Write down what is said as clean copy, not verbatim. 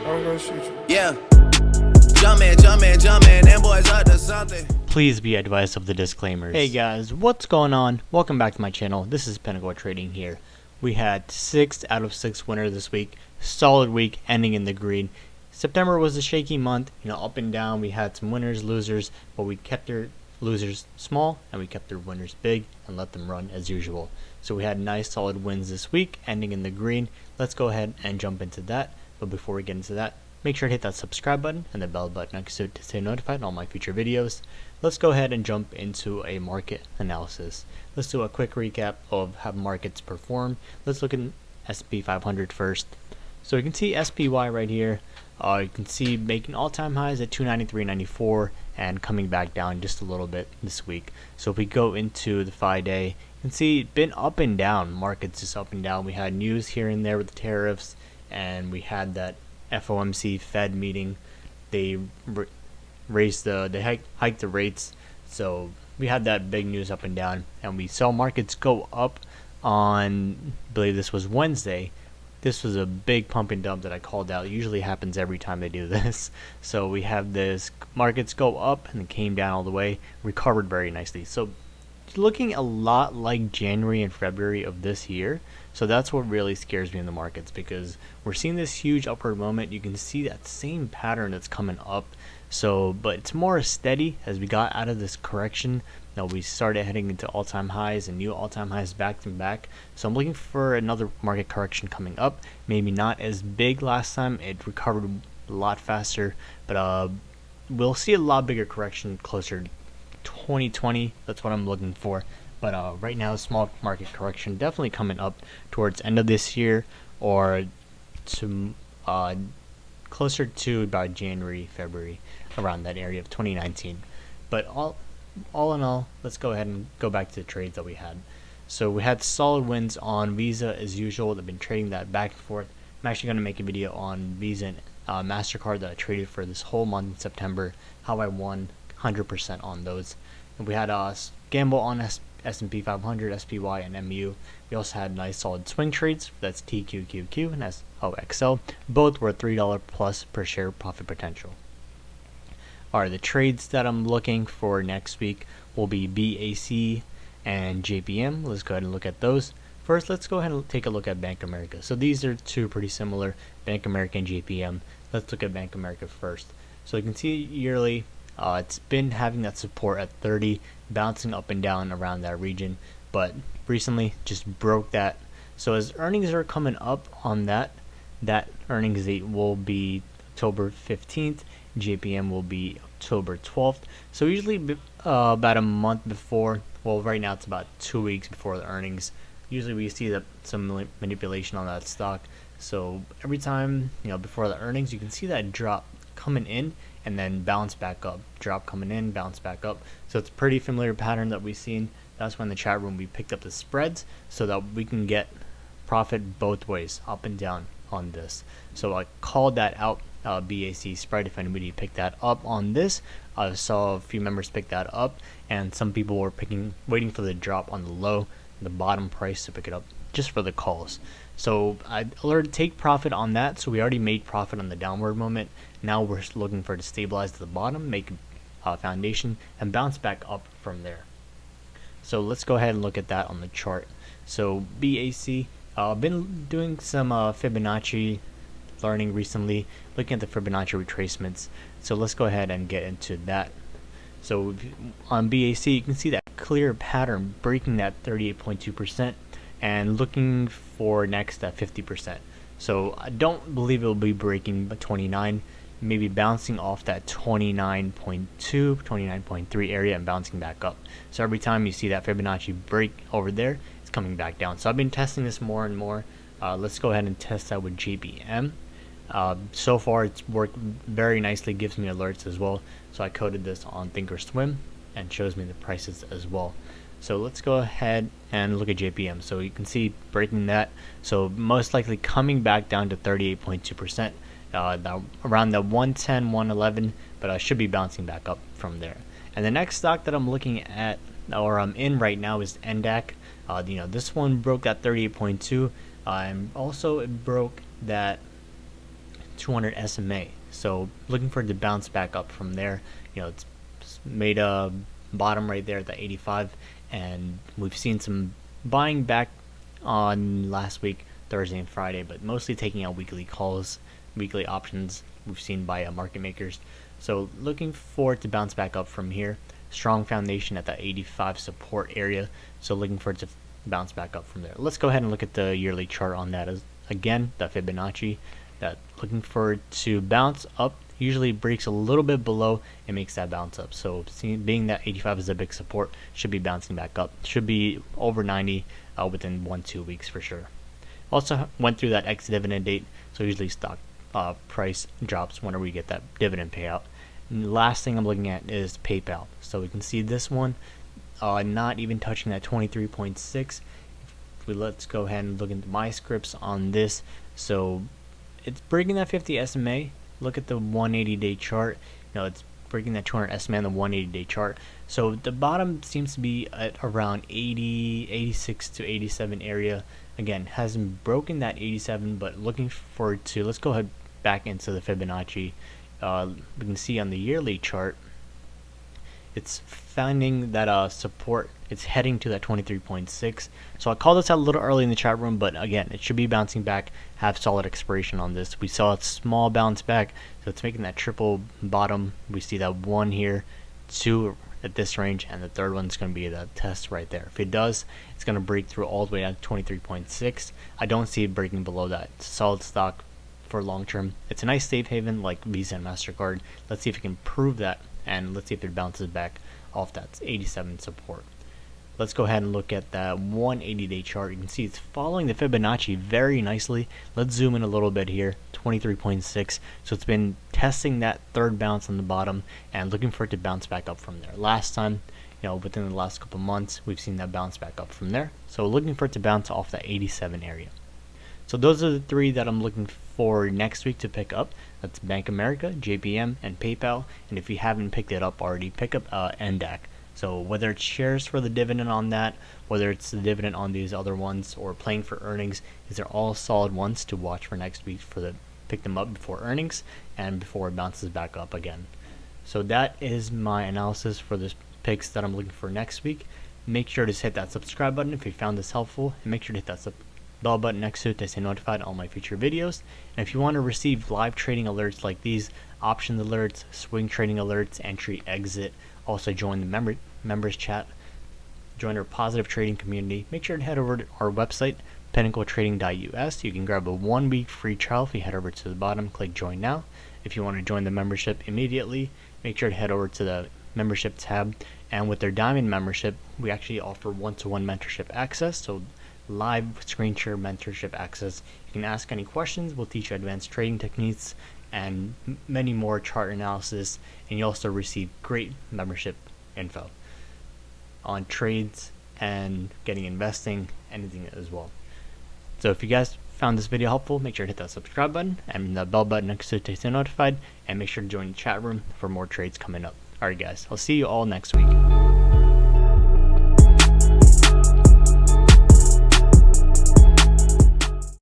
I'm gonna shoot you. Yeah. Jumpin', them boys up to something. Please be advised of the disclaimers. Hey guys, what's going on? Welcome back to my channel. This is Pinnacle Trading here. We had 6 out of 6 winners this week. Solid week, ending in the green. September was a shaky month, up and down. We had some winners, losers, but we kept their losers small and we kept their winners big and let them run as usual. So we had nice solid wins this week, ending in the green. Let's go ahead and jump into that. But before we get into that, make sure to hit that subscribe button and the bell button next to it to stay notified on all my future videos. Let's go ahead and jump into a market analysis. Let's do a quick recap of how markets perform. Let's look at S&P 500 first. So you can see SPY right here. You can see making all-time highs at 293.94 and coming back down just a little bit this week. So if we go into the 5-day, you can see it's been up and down. Markets just up and down. We had news here and there with the tariffs, and we had that FOMC Fed meeting. They hiked the rates, so we had that big news up and down, and we saw markets go up on, I believe this was Wednesday. This was a big pump and dump that I called out. It usually happens every time they do this. So we have this markets go up and it came down all the way, recovered very nicely. So looking a lot like January and February of this year. So that's what really scares me in the markets, because we're seeing this huge upward moment. You can see that same pattern that's coming up. So, but it's more steady as we got out of this correction. Now we started heading into all-time highs and new all-time highs back to back. So I'm looking for another market correction coming up. Maybe not as big last time. It recovered a lot faster, but we'll see a lot bigger correction closer to 2020. That's what I'm looking for. But right now, small market correction definitely coming up towards end of this year, or to closer to about January, February, around that area of 2019. But all in all, let's go ahead and go back to the trades that we had. So we had solid wins on Visa as usual. They've been trading that back and forth. I'm actually going to make a video on Visa and MasterCard that I traded for this whole month in September, how I won 100% on those. And we had gamble on S&P 500, SPY, and MU. We also had nice solid swing trades. That's TQQQ and SOXL. Both were $3 plus per share profit potential. Alright, the trades that I'm looking for next week will be BAC and JPM. Let's go ahead and look at those. First, let's go ahead and take a look at Bank of America. So these are two pretty similar, Bank of America and JPM. Let's look at Bank of America first. So you can see yearly, it's been having that support at 30, bouncing up and down around that region, but recently just broke that. So as earnings are coming up on that earnings date will be October 15th. JPM will be October 12th. So usually about a month before, well right now it's about 2 weeks before the earnings. Usually we see some manipulation on that stock. So every time before the earnings, you can see that drop coming in and then bounce back up, drop coming in, bounce back up. So it's a pretty familiar pattern that we've seen. That's when in the chat room we picked up the spreads so that we can get profit both ways, up and down on this. So I called that out, BAC spread. If anybody picked that up on this, I saw a few members pick that up, and some people were waiting for the drop on the low, the bottom price to pick it up just for the calls. So I alerted take profit on that. So we already made profit on the downward moment. Now we're looking for it to stabilize to the bottom, make a foundation, and bounce back up from there. So let's go ahead and look at that on the chart. So BAC, I've been doing some Fibonacci learning recently, looking at the Fibonacci retracements. So let's go ahead and get into that. So on BAC, you can see that clear pattern breaking that 38.2% and looking for next at 50%. So I don't believe it will be breaking 29, maybe bouncing off that 29.2, 29.3 area and bouncing back up. So every time you see that Fibonacci break over there, it's coming back down. So I've been testing this more and more. Let's go ahead and test that with JPM. So far it's worked very nicely, gives me alerts as well. So I coded this on Thinkorswim and shows me the prices as well. So let's go ahead and look at JPM. So you can see breaking that. So most likely coming back down to 38.2%, around the 110, 111, but I should be bouncing back up from there. And the next stock that I'm looking at, or I'm in right now, is NDAC. This one broke that 38.2, and also it broke that 200 SMA. So looking for it to bounce back up from there. It's made a bottom right there at the 85, and we've seen some buying back on last week, Thursday and Friday, but mostly taking out weekly calls, weekly options we've seen by market makers. So looking for it to bounce back up from here. Strong foundation at that 85 support area, so looking for it to bounce back up from there. Let's go ahead and look at the yearly chart on that. Again, the Fibonacci, that looking for it to bounce up, usually breaks a little bit below and makes that bounce up. So being that 85 is a big support, should be bouncing back up, should be over 90 within 1-2 weeks for sure. Also went through that ex-dividend date, so usually stock price drops whenever we get that dividend payout. And the last thing I'm looking at is PayPal. So we can see this one not even touching that 23.6. Let's go ahead and look into my scripts on this. So it's breaking that 50 SMA. Look at the 180-day chart. It's breaking that 200 SMA on the 180-day chart. So the bottom seems to be at around 80, 86 to 87 area. Again, hasn't broken that 87, but looking forward to, let's go ahead back into the Fibonacci. We can see on the yearly chart, it's finding that support. It's heading to that 23.6. So I called this out a little early in the chat room, but again, it should be bouncing back, have solid expiration on this. We saw a small bounce back, so it's making that triple bottom. We see that one here, two at this range, and the third one's going to be the test right there. If it does, it's going to break through all the way down to 23.6. I don't see it breaking below that. It's a solid stock for long term. It's a nice safe haven like Visa and MasterCard. Let's see if it can prove that, and let's see if it bounces back off that 87 support. Let's go ahead and look at that 180-day chart. You can see it's following the Fibonacci very nicely. Let's zoom in a little bit here, 23.6. So it's been testing that third bounce on the bottom and looking for it to bounce back up from there. Last time, within the last couple months, we've seen that bounce back up from there. So looking for it to bounce off that 87 area. So those are the three that I'm looking for next week to pick up. That's Bank of America, JPM, and PayPal. And if you haven't picked it up already, pick up NDAC. So whether it's shares for the dividend on that, whether it's the dividend on these other ones, or playing for earnings, these are all solid ones to watch for next week pick them up before earnings and before it bounces back up again. So that is my analysis for the picks that I'm looking for next week. Make sure to hit that subscribe button if you found this helpful, and make sure to hit that bell button next to it to stay notified on all my future videos. And if you want to receive live trading alerts like these, option alerts, swing trading alerts, entry, exit, also join the members chat, join our positive trading community, make sure to head over to our website, pinnacletrading.us. You can grab a 1-week free trial if you head over to the bottom, click join now. If you want to join the membership immediately, make sure to head over to the membership tab. And with their diamond membership, we actually offer one-to-one mentorship access, so live screen share mentorship access. You can ask any questions. We'll teach you advanced trading techniques and many more, chart analysis, and you also receive great membership info on trades and getting investing, anything as well. So if you guys found this video helpful, make sure to hit that subscribe button and the bell button next to it to stay notified, and make sure to join the chat room for more trades coming up. Alright guys, I'll see you all next week.